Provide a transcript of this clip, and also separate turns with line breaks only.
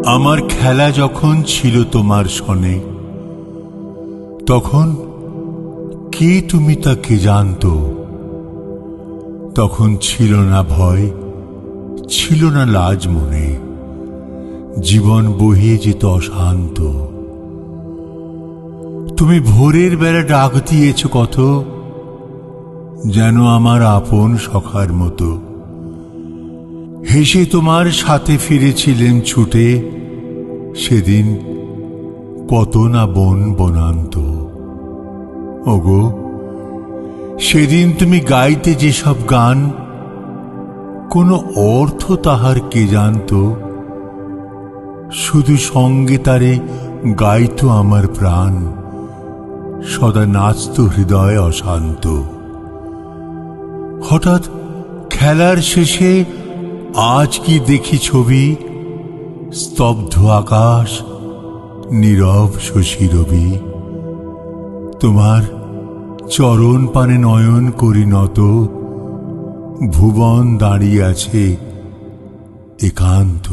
আমার খেলা যখন ছিল তোমার সনে, তখন কে তুমি তাকে জানত? তখন ছিল না ভয়, ছিল না লাজ মনে, জীবন বহিয়ে যেত অশান্ত। তুমি ভোরের বেলা ডাক দিয়েছ কত, যেন আমার আপন সখার মতো। হেসে তোমার সাথে ফিরেছিলেন ছুটে, সেদিন কত না বন বনান্ত। ওগো, সেদিন তুমি গাইতে যেসব গান, কোনো অর্থ তাহার কে জানত? শুধু সঙ্গে তারে গাইত আমার প্রাণ, সদা নাচত হৃদয় অশান্ত। হঠাৎ খেলার শেষে আজ কি দেখি ছবি, স্তব্ধ আকাশ, নীরব শশী রবি। তোমার চরণ পানে নয়ন করি নত, ভুবন দাঁড়িয়ে আছে একান্ত।